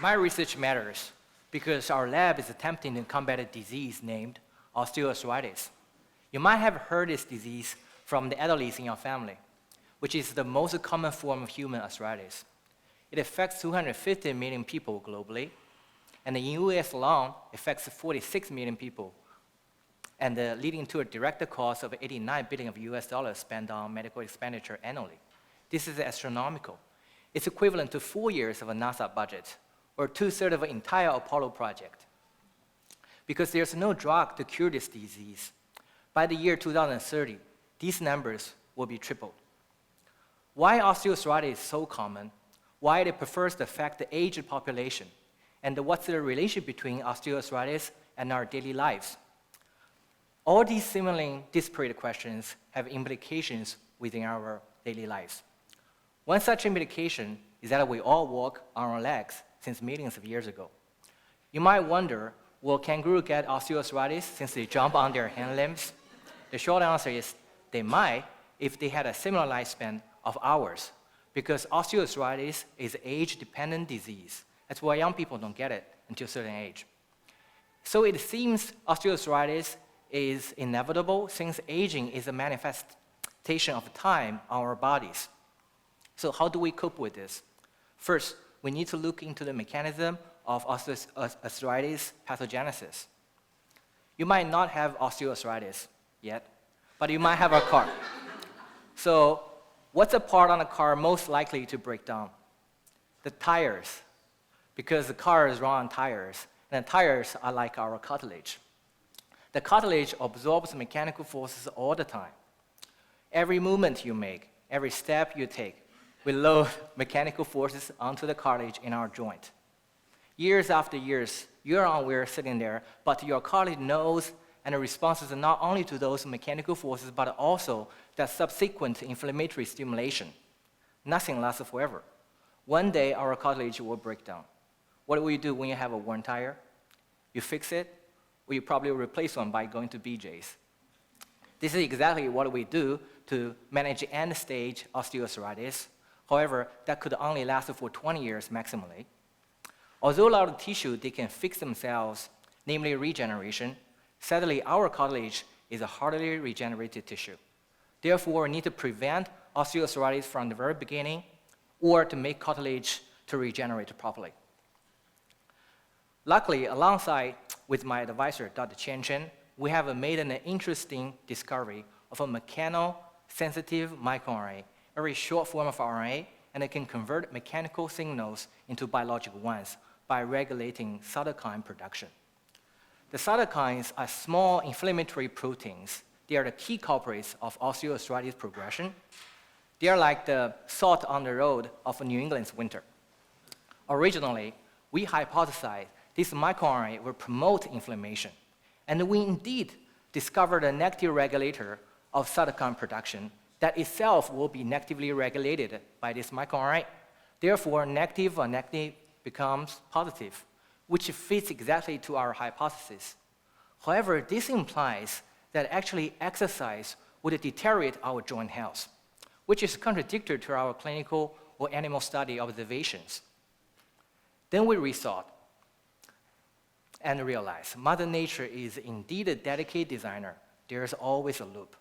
My research matters because our lab is attempting to combat a disease named osteoarthritis. You might have heard this disease from the elderly in your family, which is the most common form of human arthritis. It affects 250 million people globally, and in the US alone, affects 46 million people, and leading to a direct cost of $89 billion of US dollars spent on medical expenditure annually. This is astronomical. It's equivalent to 4 years of a NASA budget, or 2/3 of an entire Apollo project. Because there's no drug to cure this disease, by the year 2030, these numbers will be tripled. Why osteoarthritis is so common, why it prefers to affect the aged population, and what's the relationship between osteoarthritis and our daily lives. All these seemingly disparate questions have implications within our daily lives. One such implication is that we all walk on our legs since millions of years ago. You might wonder, will kangaroos get osteoarthritis since they jump on their hind limbs? The short answer is they might if they had a similar lifespan of ours, because osteoarthritis is an age-dependent disease. That's why young people don't get it until a certain age. So it seems osteoarthritis is inevitable since aging is a manifestation of time on our bodies. So how do we cope with this? First, we need to look into the mechanism of osteoarthritis pathogenesis. You might not have osteoarthritis yet, but you might have a car. So what's the part on the car most likely to break down? The tires, because the car is run on tires, and the tires are like our cartilage. The cartilage absorbs mechanical forces all the time. Every movement you make, every step you take, we load mechanical forces onto the cartilage in our joint. Years after years, we're sitting there, but your cartilage knows and responds not only to those mechanical forces, but also the subsequent inflammatory stimulation. Nothing lasts forever. One day, our cartilage will break down. What do you do when you have a worn tire? You fix it, or you probably replace one by going to BJ's. This is exactly what we do to manage end-stage osteoarthritis. However, that could only last for 20 years maximally. Although a lot of tissue, they can fix themselves, namely regeneration, sadly, our cartilage is a hardly regenerated tissue. Therefore, we need to prevent osteoarthritis from the very beginning or to make cartilage to regenerate properly. Luckily, alongside with my advisor, Dr. Chen, we have made an interesting discovery of a Meccano-sensitive microRNA, a very short form of RNA, and it can convert mechanical signals into biological ones by regulating cytokine production. The cytokines are small inflammatory proteins. They are the key culprits of osteoarthritis progression. They are like the salt on the road of New England's winter. Originally, we hypothesized this microRNA will promote inflammation, and we indeed discovered a negative regulator of cytokine production that itself will be negatively regulated by this microRNA. Therefore, negative or negative becomes positive, which fits exactly to our hypothesis. However, this implies that actually exercise would deteriorate our joint health, which is contradictory to our clinical or animal study observations. Then we rethought and realized Mother Nature is indeed a dedicated designer. There is always a loop.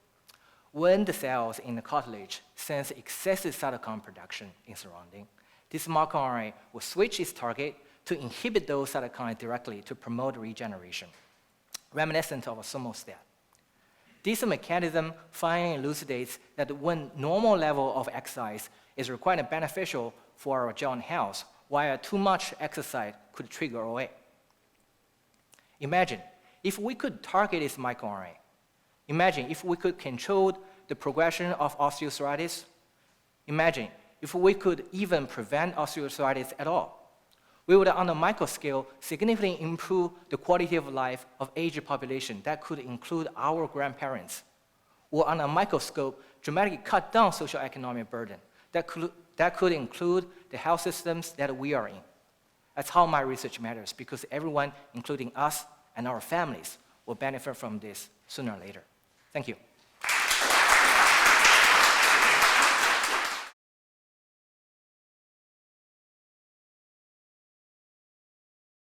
When the cells in the cartilage sense excessive cytokine production in surrounding, this microRNA will switch its target to inhibit those cytokines directly to promote regeneration, reminiscent of a thermostat. This mechanism finally elucidates that when normal level of exercise is required and beneficial for our joint health, while too much exercise could trigger OA. Imagine if we could target this microRNA. Imagine if we could control the progression of osteoarthritis. Imagine if we could even prevent osteoarthritis at all. We would, on a micro scale, significantly improve the quality of life of aged population that could include our grandparents. Or on a microscope, dramatically cut down socioeconomic burden that could include the health systems that we are in. That's how my research matters, because everyone, including us and our families, will benefit from this sooner or later. Thank you.